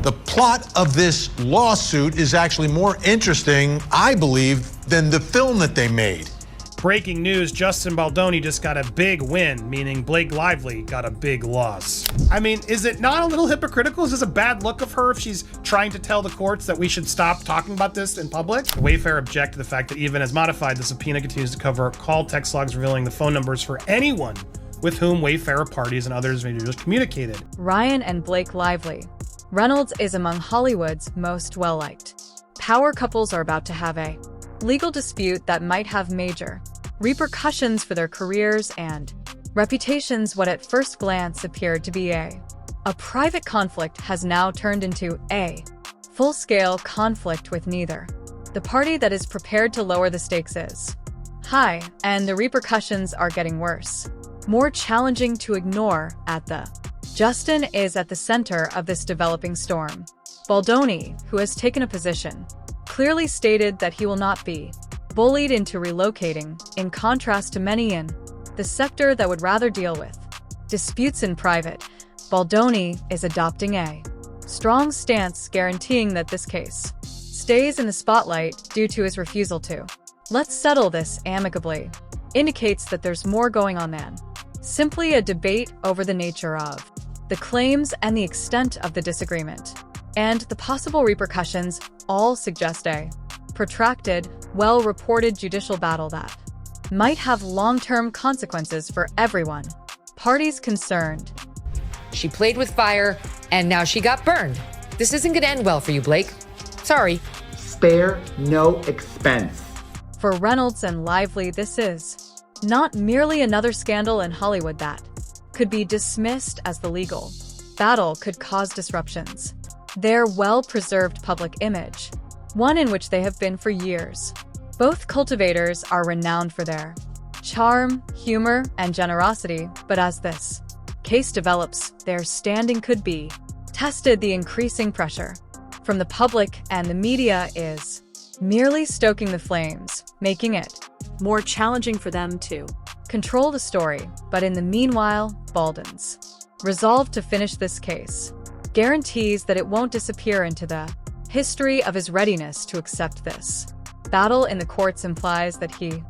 The plot of this lawsuit is actually more interesting, I believe, than the film that they made. Breaking news, Justin Baldoni just got a big win, meaning Blake Lively got a big loss. I mean, is it not a little hypocritical? Is this a bad look of her if she's trying to tell the courts that we should stop talking about this in public? Wayfair object to the fact that even as modified, the subpoena continues to cover call text logs revealing the phone numbers for anyone with whom Wayfair parties and others may have just communicated. Ryan and Blake Lively. Reynolds is among Hollywood's most well-liked. Power couples are about to have a legal dispute that might have major repercussions for their careers and reputations. What at first glance appeared to be a private conflict has now turned into a full-scale conflict with neither. The party that is prepared to lower the stakes is high, and the repercussions are getting worse, more challenging to ignore at the. Justin is at the center of this developing storm. Baldoni, who has taken a position, clearly stated that he will not be bullied into relocating, in contrast to many in the sector that would rather deal with disputes in private. Baldoni is adopting a strong stance, guaranteeing that this case stays in the spotlight due to his refusal to "let's settle this amicably," indicates that there's more going on than simply a debate over the nature of the claims and the extent of the disagreement. And the possible repercussions all suggest a protracted, well-reported judicial battle that might have long-term consequences for everyone. Parties concerned. She played with fire, and now she got burned. This isn't going to end well for you, Blake. Sorry. Spare no expense. For Reynolds and Lively, this is not merely another scandal in Hollywood that could be dismissed as the legal battle could cause disruptions. Their well-preserved public image, one in which they have been for years. Both cultivators are renowned for their charm, humor, and generosity, but as this case develops, their standing could be tested. The increasing pressure from the public and the media is merely stoking the flames, making it more challenging for them to control the story. But in the meanwhile, Baldwin's resolve to finish this case guarantees that it won't disappear into the history of his readiness to accept this battle in the courts implies that he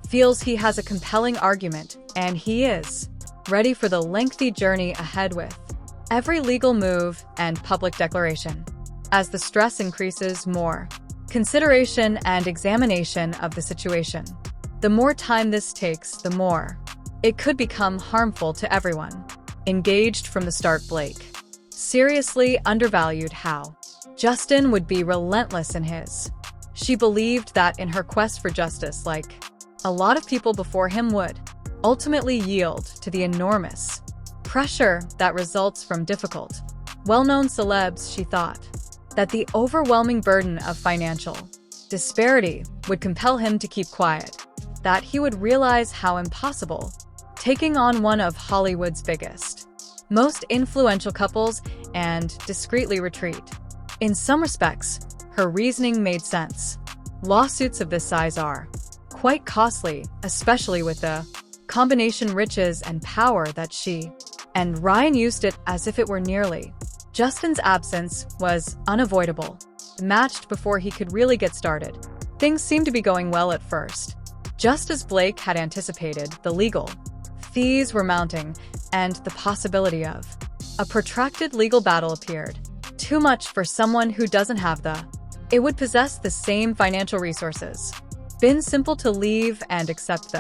feels he has a compelling argument, and he is ready for the lengthy journey ahead with every legal move and public declaration. As the stress increases, more consideration and examination of the situation. The more time this takes, the more it could become harmful to everyone engaged from the start. Blake seriously undervalued how Justin would be relentless in his. She believed that in her quest for justice, like a lot of people before him, would ultimately yield to the enormous pressure that results from difficult, well-known celebs. She thought that the overwhelming burden of financial disparity would compel him to keep quiet, that he would realize how impossible taking on one of Hollywood's biggest, most influential couples and discreetly retreat. In some respects, her reasoning made sense. Lawsuits of this size are quite costly, especially with the combination riches and power that she and Ryan used it as if it were nearly. Justin's absence was unavoidable. Matched before he could really get started. Things seemed to be going well at first. Just as Blake had anticipated, the legal fees were mounting, and the possibility of a protracted legal battle appeared too much for someone who doesn't have it would possess the same financial resources. Been simple to leave and accept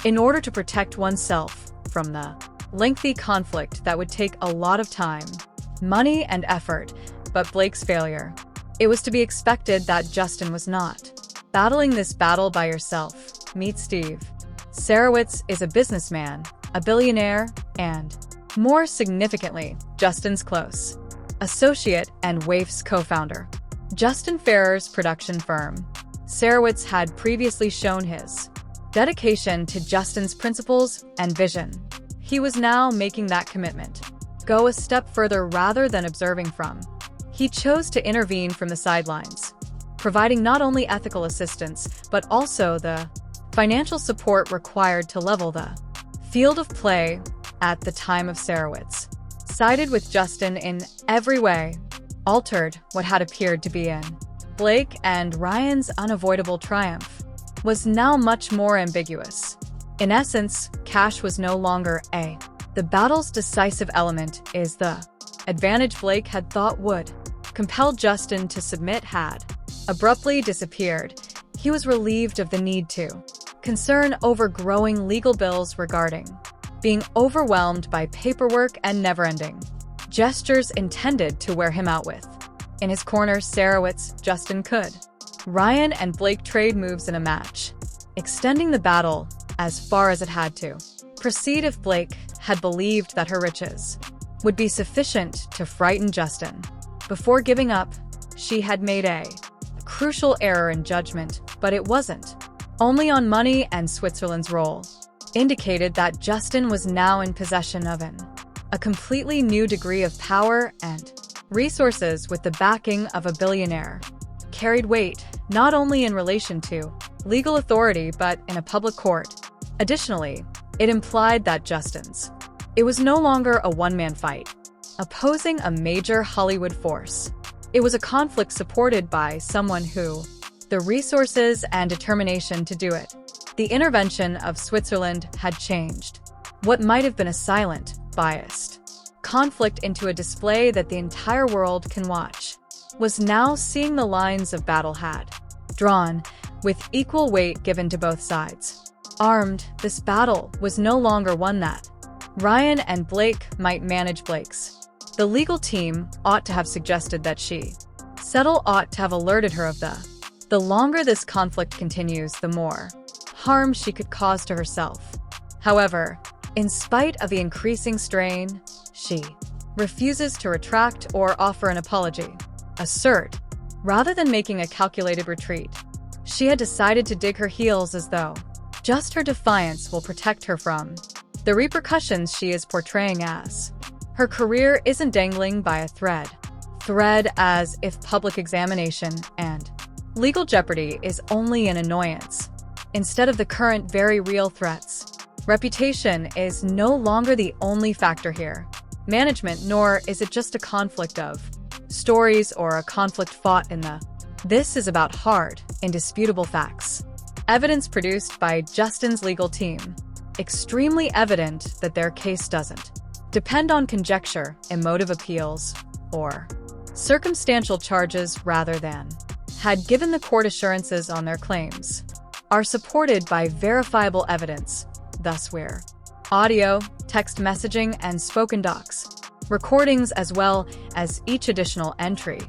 in order to protect oneself from the lengthy conflict that would take a lot of time, money, and effort. But Blake's failure. It was to be expected that Justin was not battling this battle by herself. Meet Steve. Sarowitz is a businessman, a billionaire, and, more significantly, Justin's close associate and Wafe's co-founder. Justin Ferrer's production firm. Sarowitz had previously shown his dedication to Justin's principles and vision. He was now making that commitment go a step further rather than observing from. He chose to intervene from the sidelines, providing not only ethical assistance but also the financial support required to level the field of play. At the time of Sarowitz sided with Justin in every way. altered what had appeared to be in Blake and Ryan's unavoidable triumph was now much more ambiguous. In essence, cash was no longer the battle's decisive element is the advantage Blake had thought would compel Justin to submit had abruptly disappeared. He was relieved of the need to concern over growing legal bills regarding being overwhelmed by paperwork and never-ending gestures intended to wear him out with. In his corner, Sarowitz, Justin could. Ryan and Blake trade moves in a match, extending the battle as far as it had to proceed if Blake had believed that her riches would be sufficient to frighten Justin. Before giving up, she had made a crucial error in judgment, but it wasn't. Only on money and Switzerland's role indicated that Justin was now in possession of a completely new degree of power and resources with the backing of a billionaire. Carried weight not only in relation to legal authority but in a public court. Additionally, it implied that it was no longer a one-man fight, opposing a major Hollywood force. It was a conflict supported by someone who the resources and determination to do it. The intervention of Switzerland had changed what might have been a silent, biased conflict into a display that the entire world can watch. Was now seeing the lines of battle had drawn, with equal weight given to both sides. Armed, this battle was no longer one that Ryan and Blake might manage Blake's. The legal team ought to have suggested that she ought to have alerted her of the longer this conflict continues, the more harm she could cause to herself. However, in spite of the increasing strain, she refuses to retract or offer an apology. Rather than making a calculated retreat, she had decided to dig her heels as though just her defiance will protect her from the repercussions she is portraying as. Her career isn't dangling by a thread as if public examination and legal jeopardy is only an annoyance. Instead of the current very real threats, reputation is no longer the only factor here. Management, nor is it just a conflict of stories or a conflict fought in This is about hard, indisputable facts. Evidence produced by Justin's legal team. Extremely evident that their case doesn't depend on conjecture, emotive appeals, or circumstantial charges rather than had given the court assurances on their claims, are supported by verifiable evidence. Thus we're audio, text messaging, and spoken docs, recordings as well as each additional entry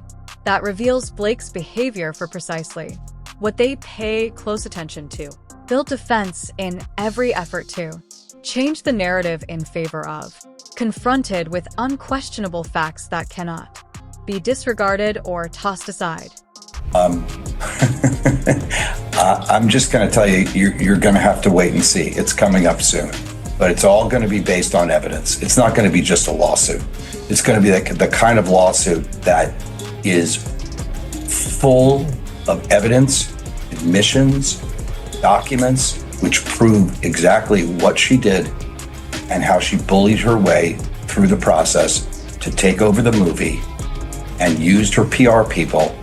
that reveals Blake's behavior for precisely what they pay close attention to. Build defense in every effort to change the narrative in favor of, confronted with unquestionable facts that cannot be disregarded or tossed aside. I'm just going to tell you, you're going to have to wait and see. It's coming up soon. But it's all going to be based on evidence. It's not going to be just a lawsuit. It's going to be the kind of lawsuit that is full of evidence, admissions, documents, which prove exactly what she did and how she bullied her way through the process to take over the movie and used her PR people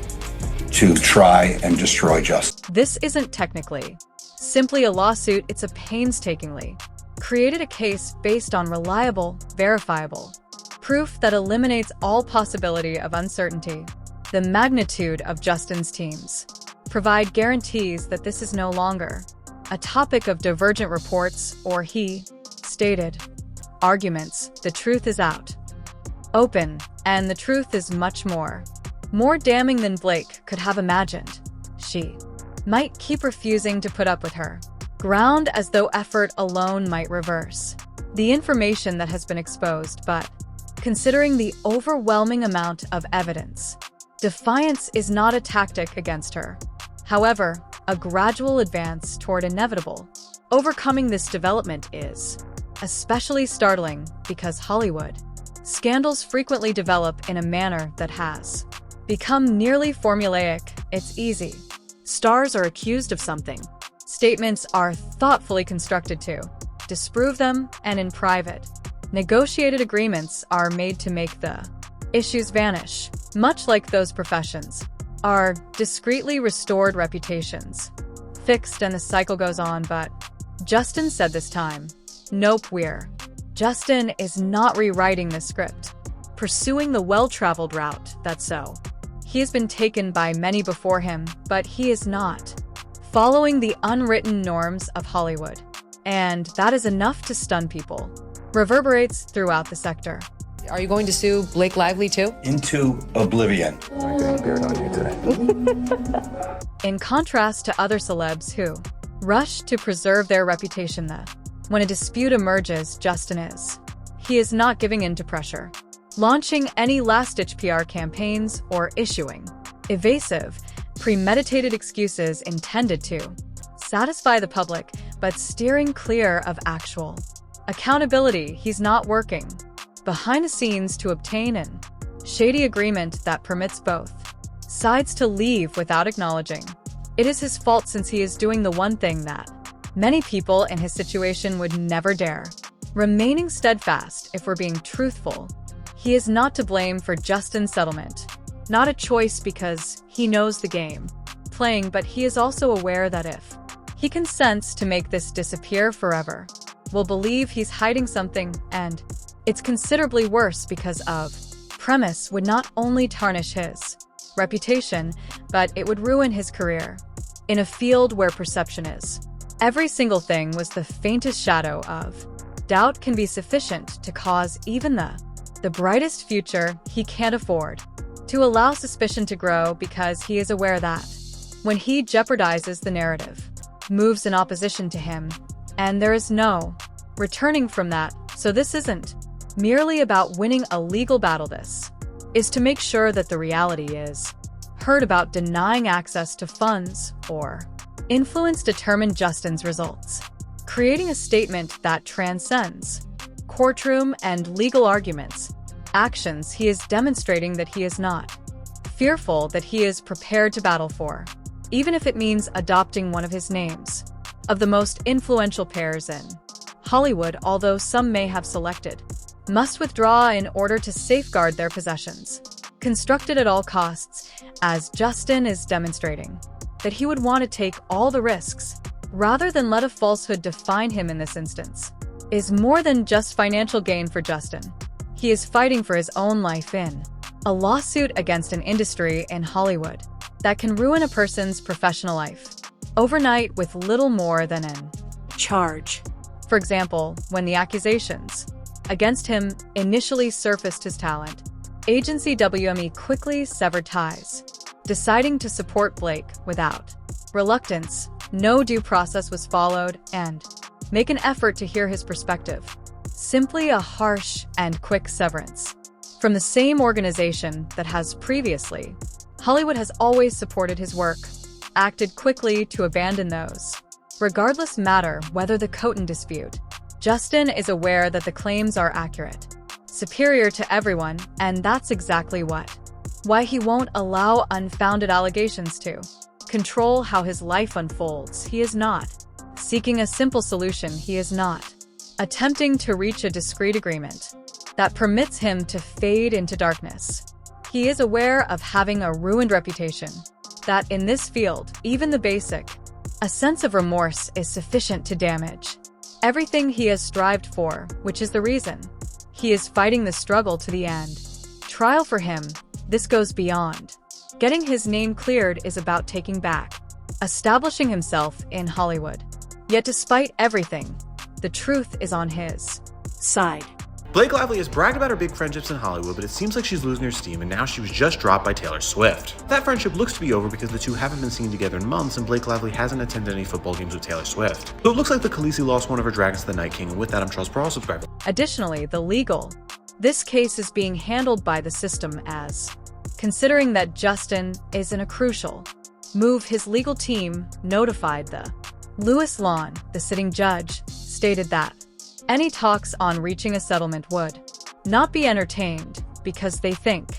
to try and destroy Justin. This isn't technically simply a lawsuit, it's a painstakingly created a case based on reliable, verifiable proof that eliminates all possibility of uncertainty. The magnitude of Justin's teams provide guarantees that this is no longer a topic of divergent reports or he stated arguments. The truth is out, open, and the truth is much more damning than Blake could have imagined. She might keep refusing to put up with her ground as though effort alone might reverse the information that has been exposed, but considering the overwhelming amount of evidence, defiance is not a tactic against her. However, a gradual advance toward inevitable overcoming this development is especially startling because Hollywood scandals frequently develop in a manner that has become nearly formulaic. It's easy. Stars are accused of something. Statements are thoughtfully constructed to disprove them, and in private, negotiated agreements are made to make the Issues vanish, much like those professions are discreetly restored reputations. Fixed and the cycle goes on, but Justin said this time, nope, Justin is not rewriting the script, pursuing the well-traveled route, that's so. He has been taken by many before him, but he is not. Following the unwritten norms of Hollywood. And that is enough to stun people. Reverberates throughout the sector. Are you going to sue Blake Lively too? Into oblivion. I'm getting beard on you today. In contrast to other celebs who rush to preserve their reputation, when a dispute emerges, Justin is. He is not giving in to pressure, launching any last-ditch PR campaigns or issuing evasive, premeditated excuses intended to satisfy the public, but steering clear of actual accountability. He's not working behind the scenes to obtain an shady agreement that permits both sides to leave without acknowledging it is his fault, since he is doing the one thing that many people in his situation would never dare. Remaining steadfast, if we're being truthful, he is not to blame for Justin's settlement. Not a choice because he knows the game playing, but he is also aware that if he consents to make this disappear forever, we'll believe he's hiding something, and it's considerably worse because of premise would not only tarnish his reputation, but it would ruin his career. In a field where perception is every single thing, was the faintest shadow of doubt can be sufficient to cause even the brightest future. He can't afford to allow suspicion to grow, because he is aware that when he jeopardizes the narrative, moves in opposition to him, and there is no returning from that. So this isn't merely about winning a legal battle. This is to make sure that the reality is heard about denying access to funds or influence determine Justin's results, creating a statement that transcends courtroom and legal arguments. Actions, he is demonstrating that he is not fearful, that he is prepared to battle for, even if it means adopting one of his names, of the most influential pairs in Hollywood, although some may have selected, must withdraw in order to safeguard their possessions, constructed at all costs, as Justin is demonstrating that he would want to take all the risks, rather than let a falsehood define him. In this instance, is more than just financial gain for Justin. He is fighting for his own life in a lawsuit against an industry in Hollywood that can ruin a person's professional life overnight with little more than an charge. For example, when the accusations against him initially surfaced his talent agency WME quickly severed ties, deciding to support Blake without reluctance. No due process was followed, and make an effort to hear his perspective. Simply a harsh and quick severance from the same organization that has previously. Hollywood has always supported his work, acted quickly to abandon those. Regardless matter whether the Coton dispute, Justin is aware that the claims are accurate, superior to everyone, and that's exactly why he won't allow unfounded allegations to control how his life unfolds. He is not seeking a simple solution. He is not attempting to reach a discreet agreement that permits him to fade into darkness. He is aware of having a ruined reputation, that in this field, even the basic, a sense of remorse is sufficient to damage everything he has strived for, which is the reason he is fighting the struggle to the end. Trial for him, this goes beyond getting his name cleared, is about taking back, establishing himself in Hollywood. Yet despite everything, the truth is on his side. Blake Lively has bragged about her big friendships in Hollywood, but it seems like she's losing her steam, and now she was just dropped by Taylor Swift. That friendship looks to be over because the two haven't been seen together in months, and Blake Lively hasn't attended any football games with Taylor Swift. So it looks like the Khaleesi lost one of her dragons to the Night King, and with that, I'm Charles Pearl, subscriber. Additionally, this case is being handled by the system as, considering that Justin is in a crucial move, his legal team notified the Louis Lawn, the sitting judge, stated that any talks on reaching a settlement would not be entertained because they think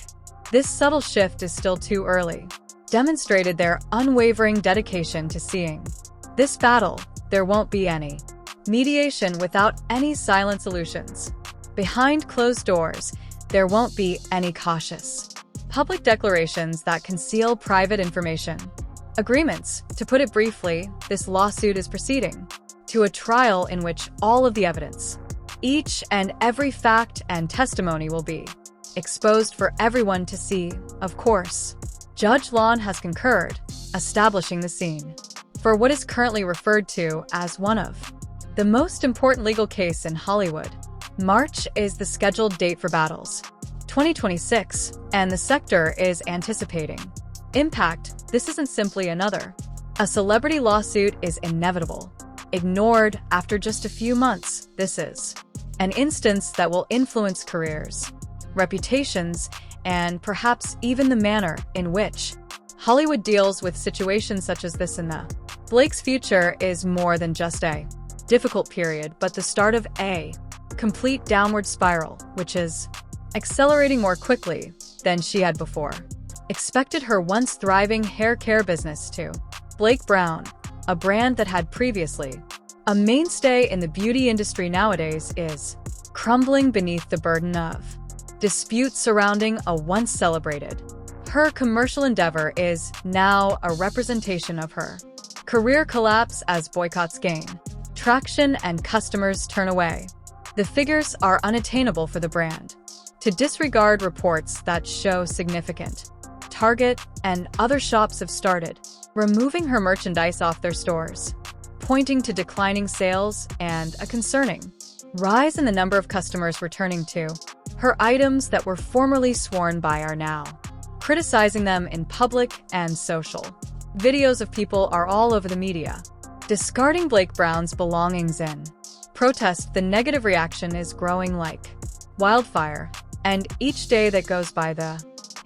this subtle shift is still too early, demonstrated their unwavering dedication to seeing this battle. There won't be any mediation without any silent solutions. Behind closed doors, there won't be any cautious public declarations that conceal private information. Agreements. To put it briefly, this lawsuit is proceeding to a trial in which all of the evidence, each and every fact and testimony will be exposed for everyone to see, of course. Judge Lawn has concurred, establishing the scene for what is currently referred to as one of the most important legal case in Hollywood. March is the scheduled date for battles, 2026, and the sector is anticipating impact. This isn't simply another. A celebrity lawsuit is inevitable. Ignored after just a few months, this is an instance that will influence careers, reputations, and perhaps even the manner in which Hollywood deals with situations such as this. Blake's future is more than just a difficult period, but the start of a complete downward spiral, which is accelerating more quickly than she had before expected. Her once thriving hair care business to Blake Brown, a brand that had previously a mainstay in the beauty industry, nowadays is crumbling beneath the burden of disputes surrounding a once celebrated. Her commercial endeavor is now a representation of her career collapse as boycotts gain traction and customers turn away. The figures are unattainable for the brand. To disregard reports that show significant Target and other shops have started removing her merchandise off their stores, pointing to declining sales and a concerning rise in the number of customers returning to her items that were formerly sworn by are now criticizing them in public and social. Videos of people are all over the media discarding Blake Brown's belongings in protest. The negative reaction is growing like wildfire, and each day that goes by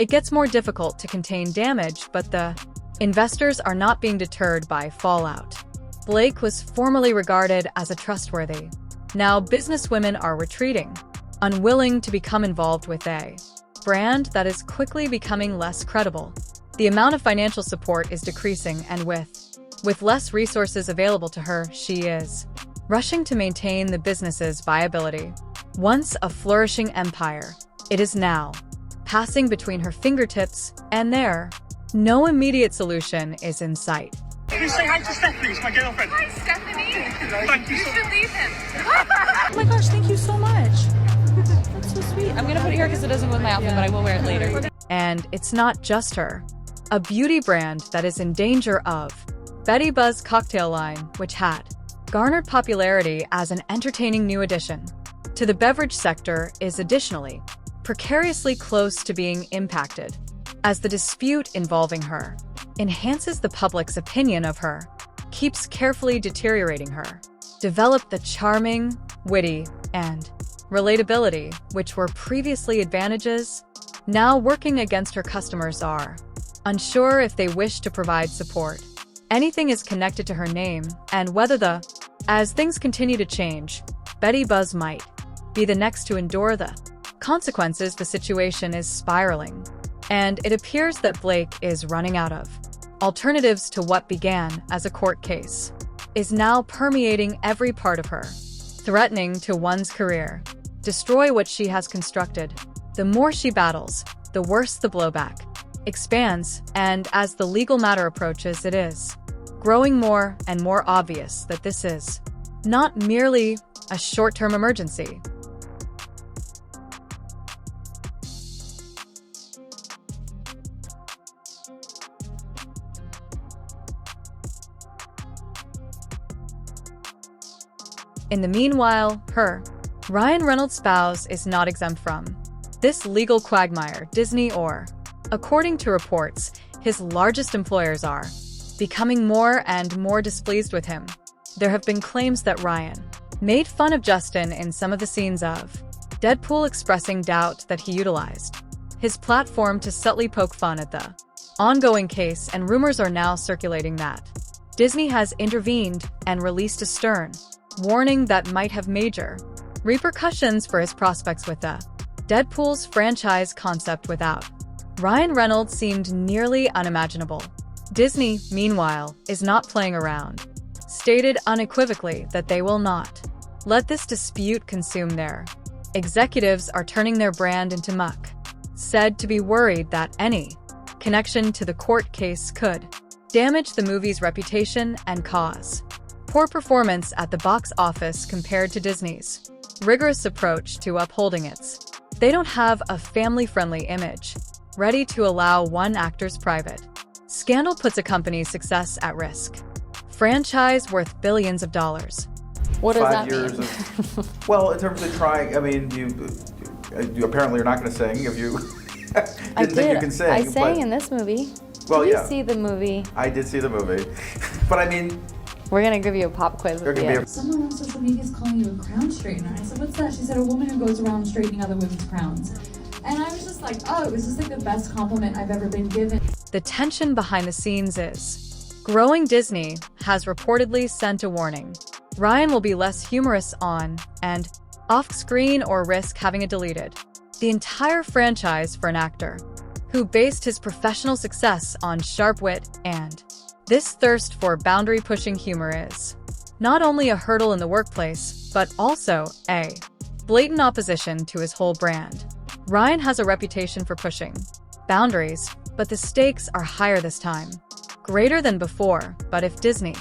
it gets more difficult to contain damage, but the investors are not being deterred by fallout. Blake was formerly regarded as a trustworthy. Now businesswomen are retreating, unwilling to become involved with a brand that is quickly becoming less credible. The amount of financial support is decreasing, and with less resources available to her, she is rushing to maintain the business's viability. Once a flourishing empire, it is now passing between her fingertips, and no immediate solution is in sight. Can you say hi to Stephanie? It's my girlfriend. Hi, Stephanie. Thank you You so should leave him. Oh my gosh, thank you so much. That's so sweet. I'm gonna put it here because it doesn't go with my outfit, but I will wear it later. And it's not just her. A beauty brand that is in danger of Betty Buzz cocktail line, which had garnered popularity as an entertaining new addition to the beverage sector, is additionally precariously close to being impacted, as the dispute involving her enhances the public's opinion of her, keeps carefully deteriorating her. Developed the charming, witty, and relatability, which were previously advantages, now working against her. Customers are unsure if they wish to provide support. Anything is connected to her name, and whether as things continue to change, Betty Buzz might be the next to endure the consequences. The situation is spiraling, and it appears that Blake is running out of alternatives to what began as a court case, is now permeating every part of her, threatening to one's career, destroy what she has constructed. The more she battles, the worse the blowback expands, and as the legal matter approaches, it is growing more and more obvious that this is not merely a short-term emergency. In the meanwhile, Ryan Reynolds' spouse is not exempt from this legal quagmire. Disney, or, according to reports, his largest employers, are becoming more and more displeased with him. There have been claims that Ryan made fun of Justin in some of the scenes of Deadpool, expressing doubt that he utilized his platform to subtly poke fun at the ongoing case, and rumors are now circulating that Disney has intervened and released a stern warning that might have major repercussions for his prospects with the Deadpool's franchise concept. Without Ryan Reynolds seemed nearly unimaginable. Disney, meanwhile, is not playing around, stated unequivocally that they will not let this dispute consume their Executives are turning their brand into muck, said to be worried that any connection to the court case could damage the movie's reputation and cause poor performance at the box office compared to Disney's rigorous approach to upholding its. They don't have a family-friendly image, ready to allow one actor's private scandal puts a company's success at risk. Franchise worth billions of dollars. What does 5 that years mean? of, well, in terms of trying, I mean, you apparently are not going to sing if you I didn't think you can sing. I sang but- in this movie. Well, Did yeah. you see the movie? I did see the movie, but I mean, We're gonna give you a pop quiz there at the can be end. Someone on social media is calling you a crown straightener. I said, what's that? She said, a woman who goes around straightening other women's crowns. And I was just like, oh, it was just like the best compliment I've ever been given. The tension behind the scenes is growing. Disney has reportedly sent a warning. Ryan will be less humorous on and off screen or risk having it deleted. The entire franchise for an actor who based his professional success on sharp wit and this thirst for boundary-pushing humor is not only a hurdle in the workplace, but also a blatant opposition to his whole brand. Ryan has a reputation for pushing boundaries, but the stakes are higher this time. Greater than before, but if Disney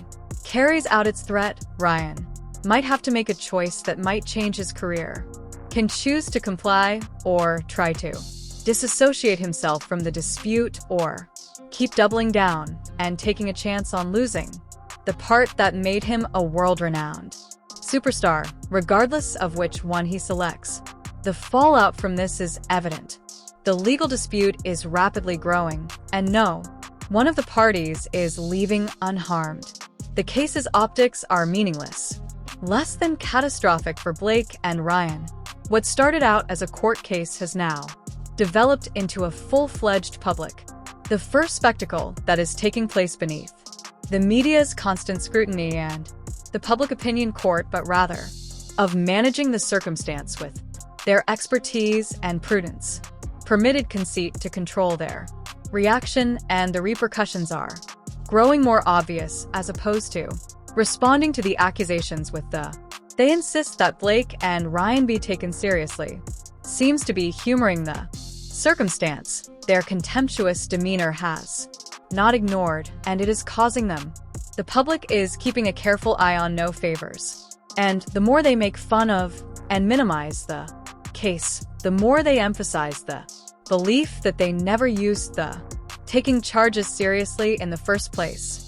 carries out its threat, Ryan might have to make a choice that might change his career. Can choose to comply or try to disassociate himself from the dispute or keep doubling down and taking a chance on losing the part that made him a world-renowned superstar, regardless of which one he selects. The fallout from this is evident. The legal dispute is rapidly growing, and no one of the parties is leaving unharmed. The case's optics are meaningless, less than catastrophic for Blake and Ryan. What started out as a court case has now developed into a full-fledged public, the first spectacle that is taking place beneath the media's constant scrutiny and the public opinion court, but rather of managing the circumstance with their expertise and prudence, permitted conceit to control their reaction, and the repercussions are growing more obvious as opposed to responding to the accusations with the. They insist that Blake and Ryan be taken seriously. Seems to be humoring the circumstance. Their contemptuous demeanor has not ignored, and it is causing them. The public is keeping a careful eye on no favors. And the more they make fun of and minimize the case, the more they emphasize the belief that they never used the taking charges seriously in the first place.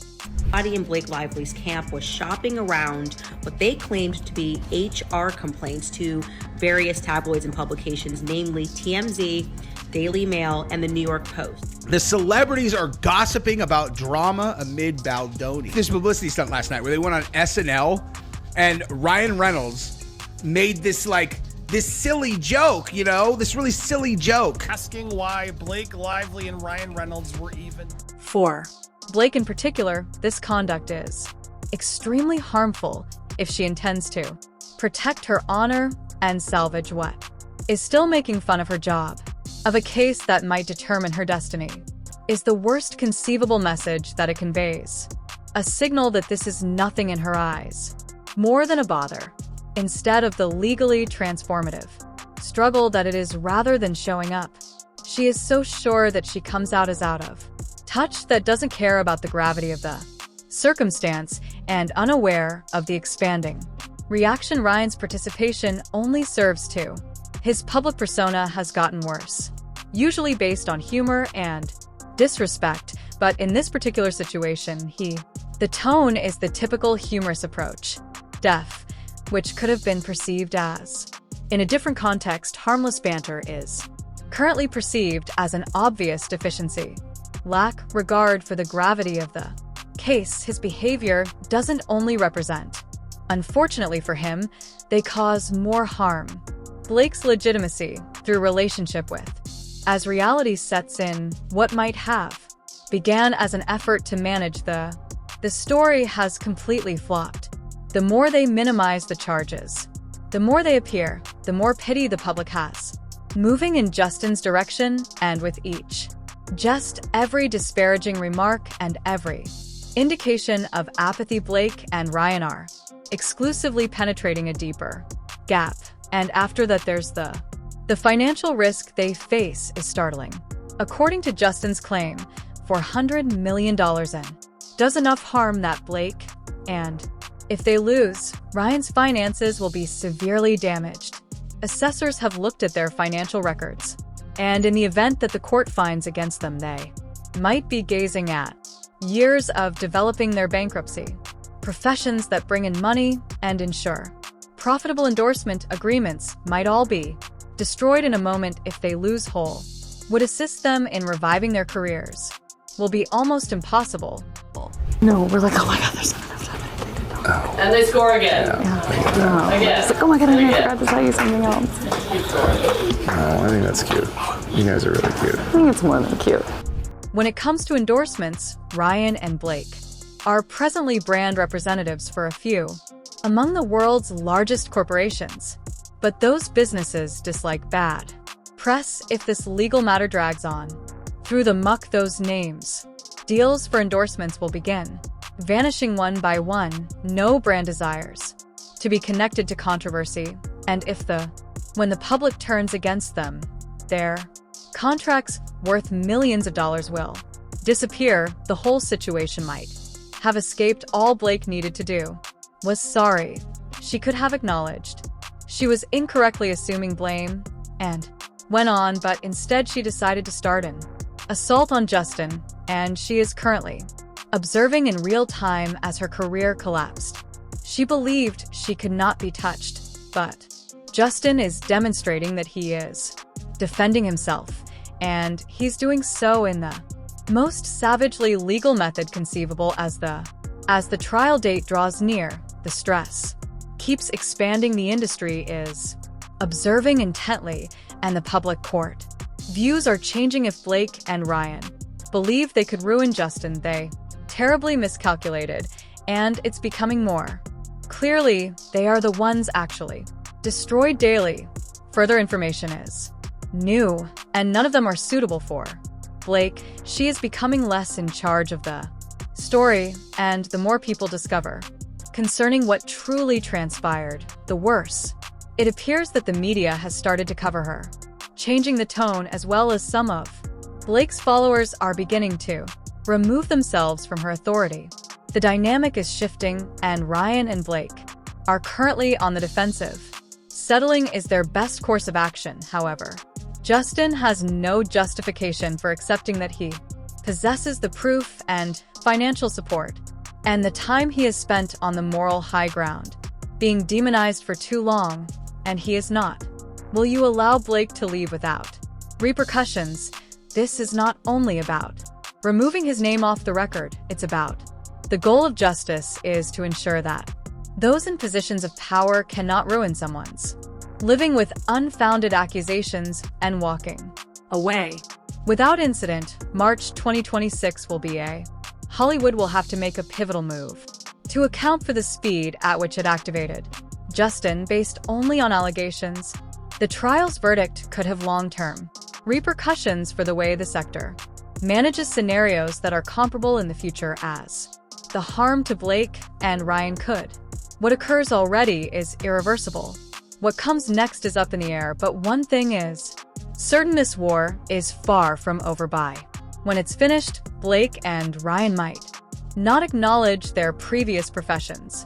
Body and Blake Lively's camp was shopping around what they claimed to be HR complaints to various tabloids and publications, namely TMZ, Daily Mail, and the New York Post. The celebrities are gossiping about drama amid Baldoni. This publicity stunt last night where they went on SNL and Ryan Reynolds made this silly joke, this really silly joke. Asking why Blake Lively and Ryan Reynolds were even. 4. Blake in particular, this conduct is extremely harmful if she intends to protect her honor and salvage what is still making fun of her job, of a case that might determine her destiny, is the worst conceivable message that it conveys. A signal that this is nothing in her eyes, more than a bother, instead of the legally transformative struggle that it is rather than showing up. She is so sure that she comes out as out of touch, that doesn't care about the gravity of the circumstance, and unaware of the expanding reaction. Ryan's participation only serves to his public persona has gotten worse, usually based on humor and disrespect, but in this particular situation, the tone is the typical humorous approach, deaf, which could have been perceived as, in a different context, harmless banter is currently perceived as an obvious deficiency. Lack regard for the gravity of the case. His behavior doesn't only represent, unfortunately for him, they cause more harm. Blake's legitimacy through relationship with, as reality sets in, what might have began as an effort to manage the story has completely flopped. The more they minimize the charges, the more they appear, the more pity the public has, moving in Justin's direction, and with each every disparaging remark and every indication of apathy, Blake and Ryan are exclusively penetrating a deeper gap And after that, there's the financial risk they face is startling. According to Justin's claim, $400 million in does enough harm that Blake, and if they lose, Ryan's finances will be severely damaged. Assessors have looked at their financial records, and in the event that the court finds against them, they might be gazing at years of developing their bankruptcy, professions that bring in money and ensure profitable endorsement agreements might all be destroyed in a moment. If they lose whole, would assist them in reviving their careers will be almost impossible. No, we're like, oh my god, there's not enough time. And they score again. Yeah. Again. It's like, oh my god, I forgot to tell you something else. Oh, I think that's cute. You guys are really cute. I think it's more than cute. When it comes to endorsements, Ryan and Blake are presently brand representatives for a few among the world's largest corporations. But those businesses dislike bad press if this legal matter drags on. Through the muck, those names, deals for endorsements will begin vanishing one by one. No brand desires to be connected to controversy, and when the public turns against them, their contracts worth millions of dollars will disappear. The whole situation might have escaped. All Blake needed to do was sorry. She could have acknowledged she was incorrectly assuming blame and went on, but instead she decided to start an assault on Justin, and she is currently observing in real time as her career collapsed. She believed she could not be touched, but Justin is demonstrating that he is defending himself, and he's doing so in the most savagely legal method conceivable. As the trial date draws near, the stress keeps expanding. The industry is observing intently, and the public court views are changing. If Blake and Ryan believe they could ruin Justin, they terribly miscalculated, and it's becoming more clearly they are the ones actually destroyed daily. Further information is new, and none of them are suitable for Blake. She is becoming less in charge of the story, and the more people discover concerning what truly transpired, the worse. It appears that the media has started to cover her, changing the tone, as well as some of Blake's followers are beginning to remove themselves from her authority. The dynamic is shifting, and Ryan and Blake are currently on the defensive. Settling is their best course of action, however. Justin has no justification for accepting that he possesses the proof and financial support, and the time he has spent on the moral high ground, being demonized for too long, and he is not. Will you allow Blake to leave without repercussions? This is not only about removing his name off the record, it's about the goal of justice is to ensure that those in positions of power cannot ruin someone's living with unfounded accusations and walking away without incident. March 2026 will be Hollywood will have to make a pivotal move to account for the speed at which it activated Justin based only on allegations. The trial's verdict could have long-term repercussions for the way the sector manages scenarios that are comparable in the future, as the harm to Blake and Ryan could. What occurs already is irreversible. What comes next is up in the air, but one thing is certain: this war is far from over. By when it's finished, Blake and Ryan might not acknowledge their previous professions,